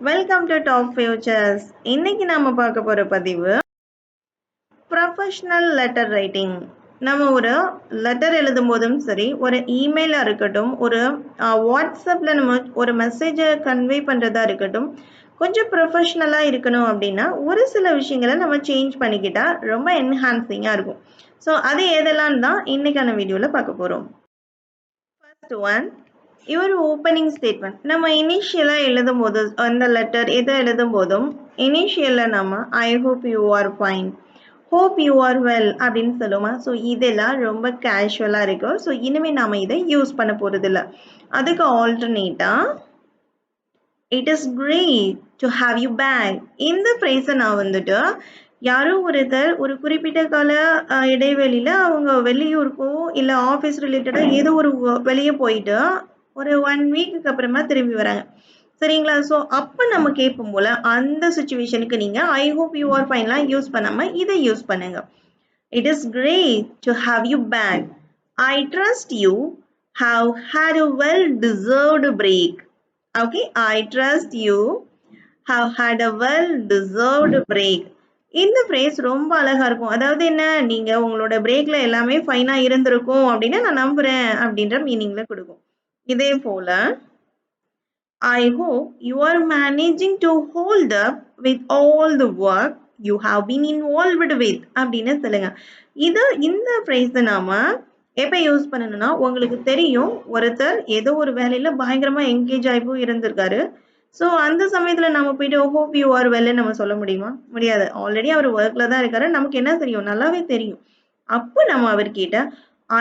Welcome to top features. இன்னைக்கு நாம பார்க்க போற பதிவு ப்ரொஃபஷனல் லெட்டர் ரைட்டிங். நம்ம ஒரு லெட்டர் எழுதும் போதும் சரி, ஒரு இமெயிலாக இருக்கட்டும், ஒரு வாட்ஸ்அப்பில் நம்ம ஒரு மெசேஜை கன்வே பண்ணுறதா இருக்கட்டும், கொஞ்சம் ப்ரொஃபஷ்னலாக இருக்கணும் அப்படின்னா ஒரு சில விஷயங்களை நம்ம சேஞ்ச் பண்ணிக்கிட்டா ரொம்ப என்ஹான்சிங்காக இருக்கும். ஸோ அது எதெல்லாம் தான் இன்னைக்கான வீடியோவில் பார்க்க போகிறோம். First one, your opening statement. நம்ம இனிஷியலாக எழுதும் போது அந்த லெட்டர் எதை எழுதும் போதும் இனிஷியலில் நம்ம ஐ hope you R fine, hope you R well அப்படின்னு சொல்லுவோமா. ஸோ இதெல்லாம் ரொம்ப கேஷுவலாக இருக்கும். ஸோ இனிமேல் நாம் இதை யூஸ் பண்ண போகிறது இல்லை. அதுக்கு ஆல்டர்னேட்டாக it is great to have you back, இந்த ஃப்ரேஸை நான் வந்துட்டு யாரோ ஒருத்தர் ஒரு குறிப்பிட்ட கால இடைவெளியில் அவங்க வெளியூருக்கோ இல்லை ஆஃபீஸ் ரிலேட்டடாக ஏதோ ஒரு வெளியே போயிட்டு ஒரு 1 வீக்குக்கு அப்புறமா திரும்பி வராங்க, சரிங்களா. ஸோ அப்போ நம்ம கேட்போம் போல் அந்த சுச்சுவேஷனுக்கு நீங்கள் ஐ ஹோப் யூ ஆர் ஃபைன்லாம் யூஸ் பண்ணாமல் இதை யூஸ் பண்ணுங்க. It is great to have you back, I trust you have had a well deserved break. Okay, I trust you have had a well deserved break. இந்த phrase ரொம்ப அழகா இருக்கும். அதாவது என்ன, நீங்க உங்களோட பிரேக்ல எல்லாமே ஃபைனா இருந்திருக்கும் அப்படின்னு நான் நம்புறேன் அப்படின்ற மீனிங்ல கொடுக்கும். இதே போல I hope you are managing to hold up with all the work you have been involved with அப்படின்னு சொல்லுங்க. இந்த ஃப்ரேஸை நாம எப்போ யூஸ் பண்ணணும்னா, உங்களுக்கு தெரியும் ஒருத்தர் ஏதோ ஒரு வேலையில பயங்கரமா என்கேஜ் ஆகி இருந்திருக்காரு. ஸோ அந்த சமயத்தில் நம்ம போயிட்டு ஹோப் யூ ஆர் வெல்னு நம்ம சொல்ல முடியுமா? முடியாது. ஆல்ரெடி அவர் ஒர்க்கில் தான் இருக்காரு. நமக்கு என்ன தெரியும்? நல்லாவே தெரியும். அப்போ நம்ம அவர்கிட்ட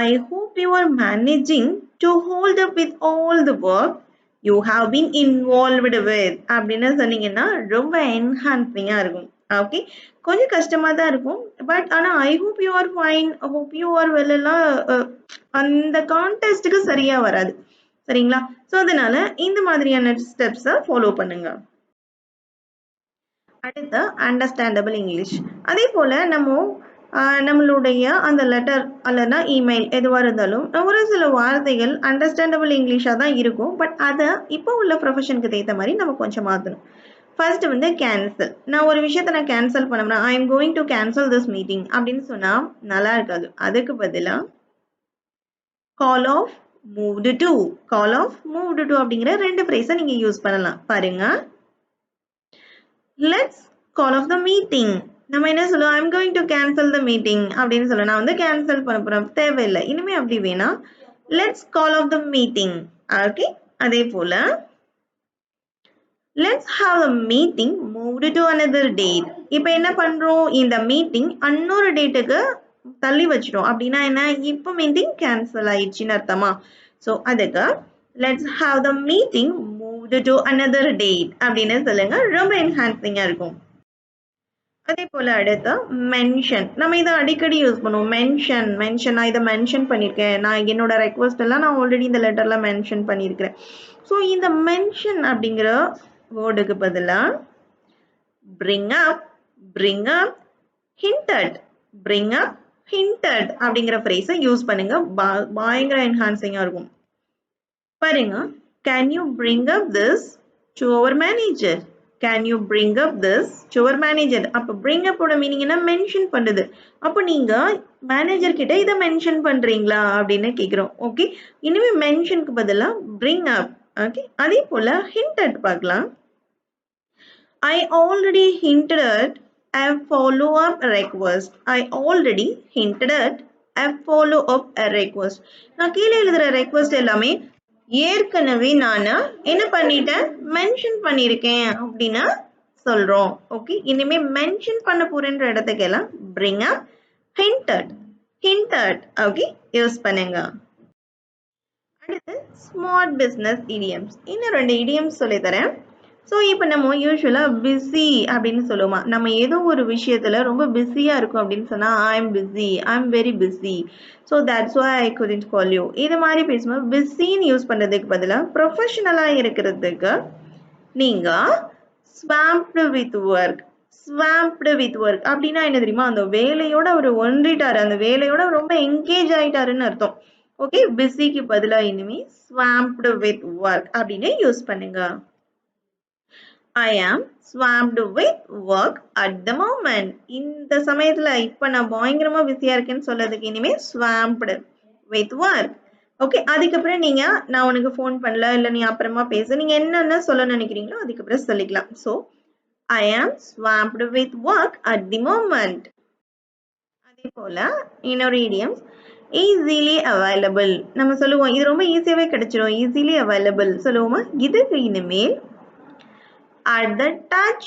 ஐ hope you R managing to hold up with all the work you have been involved with அப்படின்னு சொன்னீங்கன்னா ரொம்ப என்ஹான்சிங்காக இருக்கும். ஓகே, கொஞ்சம் கஷ்டமாக தான் இருக்கும். பட் ஆனால் ஐ hope you R fine, hope you R well எல்லாம் அந்த கான்டெஸ்ட்டுக்கு சரியாக வராது, சரிங்களா. ஸோ அதனால இந்த மாதிரியான ஸ்டெப்ஸை ஃபாலோ பண்ணுங்க. அடுத்து அண்டர்ஸ்டாண்டபிள் இங்கிலீஷ். அதே போல் நம்மளுடைய அந்த லெட்டர் அல்லனா இமெயில் எதுவாக இருந்தாலும் ஒரு சில வார்த்தைகள் அண்டர்ஸ்டாண்டபிள் இங்கிலீஷாக தான் இருக்கும். பட் அதை இப்போ உள்ள ப்ரொஃபஷனுக்கு ஏற்ற மாதிரி நம்ம கொஞ்சம் மாற்றணும். ஃபர்ஸ்ட் வந்து கேன்சல். நான் ஒரு விஷயத்தை நான் கேன்சல் பண்ணோம்னா I am going to cancel this meeting அப்படின்னு சொன்னால் நல்லா இருக்காது. அதுக்கு பதிலாக call off moved to, call off moved to அப்படிங்கிற 2 ஃப்ரேஸை நீங்கள் யூஸ் பண்ணலாம். பாருங்க, let's call off the meeting. நம்ம என்ன சொல்லுவோம்? I am going to cancel the meeting அப்படின்னு சொல்ல, நான் வந்து கேன்சல் பண்ண போகிறேன், தேவையில்லை. இனிமே அப்படி வேணா let's call off the meeting. Okay, அதே போல let's have a meeting moved to another date. இப்போ என்ன பண்றோம்? இந்த மீட்டிங் இன்னொரு டேட்டுக்கு தள்ளி வச்சிட்டோம். அப்படின்னா என்ன? இப்போ மீட்டிங் கேன்சல் ஆயிடுச்சுன்னு அர்த்தமா? ஸோ அதுக்கு let's have the meeting moved to another date அப்படின்னு சொல்லுங்க. ரொம்ப என்ஹான்சிங்காக இருக்கும். அதே போல் அடுத்து மென்ஷன். நம்ம இதை அடிக்கடி யூஸ் பண்ணுவோம். மென்ஷன் நான் இதை மென்ஷன் பண்ணியிருக்கேன், நான் என்னோட ரெக்வஸ்ட் எல்லாம் நான் ஆல்ரெடி இந்த லெட்டரில் மென்ஷன் பண்ணியிருக்கிறேன். ஸோ இந்த மென்ஷன் அப்படிங்கிற வேர்டுக்கு பதிலாக bring up, hinted, bring up, hinted அப்படிங்கிற ஃப்ரேஸை யூஸ் பண்ணுங்க. பயங்கர என்ஹான்சிங்காக இருக்கும். பாருங்க, can you bring up this to our manager? Can you bring up this to our manager? அப்போ bring up ஓட மீனிங் என்ன? மென்ஷன் பண்ணுது. அப்போ நீங்கள் மேனேஜர் கிட்ட இதை மென்ஷன் பண்ணுறீங்களா அப்படின்னு கேட்குறோம். ஓகே, இனிமேல் மென்ஷனுக்கு பதிலாக bring up. ஓகே, அதே போல் hinted பார்க்கலாம். I already hinted at a follow-up request. I already hinted at a follow-up request. நான் கீழே எழுதுகிற ரெக்வஸ்ட் எல்லாமே ஏற்கனவே நான் என்ன பண்ணிட்டேன்? மென்ஷன் பண்ணியிருக்கேன் அப்படின்னு சொல்கிறோம். ஓகே, இனிமேல் மென்ஷன் பண்ண போகிறேன்ற இடத்துக்கெல்லாம் bring up, hinted. Okay, use பண்ணுங்க. அடுத்து ஸ்மார்ட் பிஸ்னஸ் idioms. இன்னும் 2 idioms சொல்லித்தரேன். ஸோ இப்போ நம்ம யூஸ்வலாக பிஸி அப்படின்னு சொல்லுவோமா, நம்ம ஏதோ ஒரு விஷயத்தில் ரொம்ப பிஸியாக இருக்கும் அப்படின்னு சொன்னால் I am busy, I am very busy, so that's why I couldn't call you. இது மாதிரி பேசும்போது பிஸின்னு யூஸ் பண்ணுறதுக்கு பதிலாக ப்ரொஃபஷனலாக இருக்கிறதுக்கு நீங்கள் ஸ்வாம்ப்டு வித் ஒர்க் அப்படின்னா என்ன தெரியுமா? அந்த வேலையோட அவர் ஒன்றிட்டாரு, அந்த வேலையோட ரொம்ப என்கேஜ் ஆகிட்டாருன்னு அர்த்தம். ஓகே, பிஸிக்கு பதிலாக இனிமேல் ஸ்வாம்ப்டு வித் ஒர்க் அப்படின்னு யூஸ் பண்ணுங்க. I am swamped with work at the moment. இந்த சமயத்துல இப்ப நான் பயங்கரமா பிஸியா இருக்கேன்னு சொல்றதுக்கு இனிமே swamped with work. ஓகே, அதுக்கப்புறம் நீங்க நான் உனக்கு ஃபோன் பண்ணல இல்ல நீ அப்புறமா பேசு, நீங்க என்னென்ன சொல்ல நினைக்கிறீங்களோ அதுக்கப்புறம் சொல்லிக்கலாம். So I am swamped with work at the moment. அதே போல இன்னொரு idioms easily available. நம்ம சொல்லுவோம் இது ரொம்ப ஈஸியாவே கிடைச்சிரும், easily available சொல்லுவோமா? இதுக்கு இனிமேல் at the touch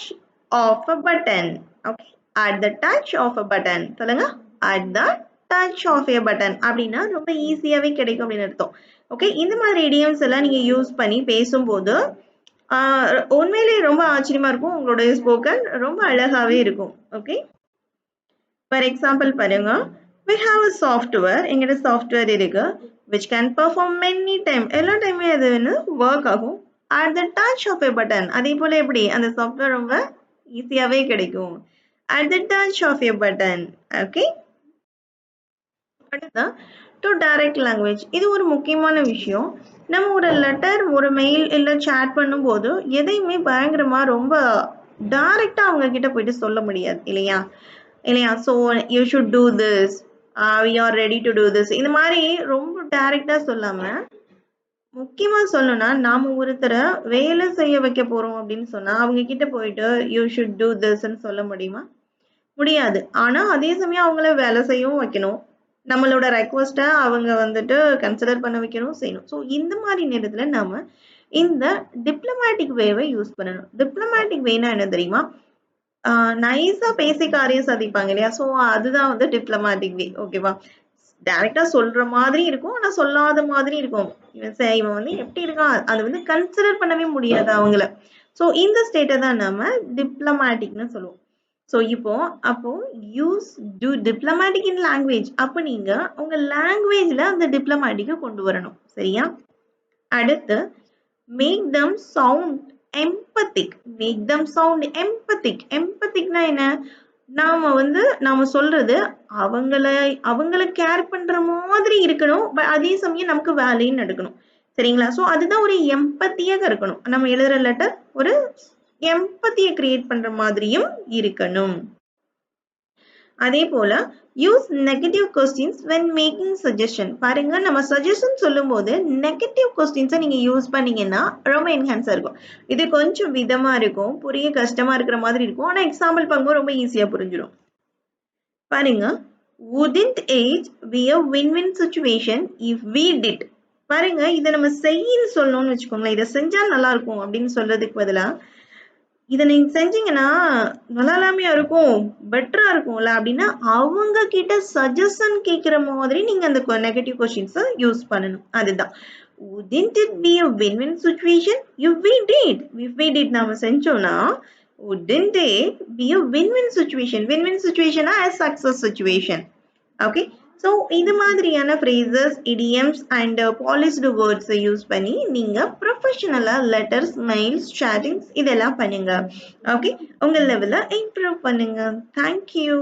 of a button. Okay, at the touch of a button சொல்லுங்க. at the touch of a button அப்படின்னா ரொம்ப ஈஸியாவே கிடைக்கும் அப்படின்னு அர்த்தம். ஓகே, இந்த மாதிரி idioms எல்லாம் நீங்க யூஸ் பண்ணி பேசும்போது உண்மையிலேயே ரொம்ப ஆச்சரியமா இருக்கும், உங்களுடைய ஸ்போக்கன் ரொம்ப அழகாவே இருக்கும். ஓகே, ஃபார் எக்ஸாம்பிள் பாருங்க, we have a software, எங்கிட்ட சாஃப்ட்வேர் இருக்கு which can perform many time, எல்லா டைமே அது வந்து ஒர்க் ஆகும் at the touch of a button. அதே போல எப்படி அந்த சாஃப்ட்வேர் ரொம்ப ஈஸியாவே கிடைக்கும் at the touch of a button. Okay, அடுத்து டு டைரக்ட் லாங்குவேஜ். இது ஒரு முக்கியமான விஷயம். நம்ம ஒரு லெட்டர் ஒரு மெயில் இல்லை சேட் பண்ணும்போது எதையுமே பயங்கரமா ரொம்ப டைரக்டா அவங்க கிட்ட போயிட்டு சொல்ல முடியாது இல்லையா இல்லையா so you should do this, we are ready to do this, இந்த மாதிரி ரொம்ப டைரக்டா சொல்லாம முக்கியமா சொல்லணும்னா நாம ஒருத்தரை வேலை செய்ய வைக்க போறோம் அப்படின்னு சொன்னா அவங்க கிட்ட போயிட்டு யூ ஷுட் டூ திஸ்ன்னு சொல்ல முடியுமா? முடியாது. ஆனா அதே சமயம் அவங்கள வேலை செய்யவும் வைக்கணும், நம்மளோட ரெக்வஸ்ட்டை அவங்க வந்துட்டு கன்சிடர் பண்ண வைக்கணும், செய்யணும். ஸோ இந்த மாதிரி நேரத்தில் நாம இந்த டிப்ளமேட்டிக் வேவை யூஸ் பண்ணணும். டிப்ளமேட்டிக் வேனா என்ன தெரியுமா? நைஸா பேசி காரியம் சாதிப்பாங்க இல்லையா? ஸோ அதுதான் வந்து டிப்ளமேட்டிக் வே. ஓகேவா? டைரக்டா சொல்ற மாதிரி இருக்கும், ஆனா சொல்லாத மாதிரி இருக்கும். இவன் வந்து எப்படி இருக்கான் அதை வந்து கன்சிடர் பண்ணவே முடியாது அவங்கள. ஸோ இந்த ஸ்டேட்டை தான் நம்ம டிப்ளமேட்டிக்னு சொல்லுவோம். ஸோ அப்போ use to diplomatic in language. அப்போ நீங்க உங்க லாங்குவேஜ்ல அந்த டிப்ளமேட்டிக்கை கொண்டு வரணும். சரியா? அடுத்து make them sound empathic. Make them sound empathic. எம்பத்திக்னா என்ன? நாம சொல்றது அவங்கள கேர் பண்ற மாதிரி இருக்கணும், அதே சமயம் நமக்கு வேலையும் நடக்கணும். சரிங்களா? ஸோ அதுதான் ஒரு எம்பத்தியாக இருக்கணும். நம்ம எழுதுற லெட்டர் ஒரு எம்பத்தியை கிரியேட் பண்ற மாதிரியும் இருக்கணும். அதே போல use negative questions when making suggestion. பாருங்க, நம்ம சஜஷன் சொல்லும் போது நெகட்டிவ் கொஸ்டின்ஸை நீங்க யூஸ் பண்ணீங்கன்னா ரொம்ப என்ஹான்ஸா இருக்கும். இது கொஞ்சம் விதமா இருக்கும், புரிய கஷ்டமா இருக்கிற மாதிரி இருக்கும், ஆனா எக்ஸாம்பிள் பார்க்கும்போது ரொம்ப ஈஸியா புரிஞ்சிடும். பாருங்க, wouldn't it be a win-win situation if we did. பாருங்க, இதை நம்ம செய்யன்னு சொல்லணும்னு வச்சுக்கோங்களேன். இதை செஞ்சா நல்லா இருக்கும் அப்படின்னு சொல்றதுக்கு பதிலா இதை நீங்க செஞ்சீங்கன்னா நல்லாலாமையா இருக்கும், பெட்டரா இருக்கும்ல அப்படின்னா அவங்க கிட்ட சஜஷன் கேட்கிற மாதிரி நீங்க அந்த நெகட்டிவ் கொஸ்டின்ஸை யூஸ் பண்ணணும். அதுதான் wouldn't it be a win-win situation if we did. if we did நாம செஞ்சோம்னா wouldn't it be a win-win situation. win-win situation a success situation. okay, so இது மாதிரியான phrases, idioms and polished words use பண்ணி நீங்க ப்ரொஃபஷனலாக letters, mails, சேட்டிங்ஸ் இதெல்லாம் பண்ணுங்க. Okay, உங்கள் லெவலை இம்ப்ரூவ் பண்ணுங்க. தேங்க்யூ.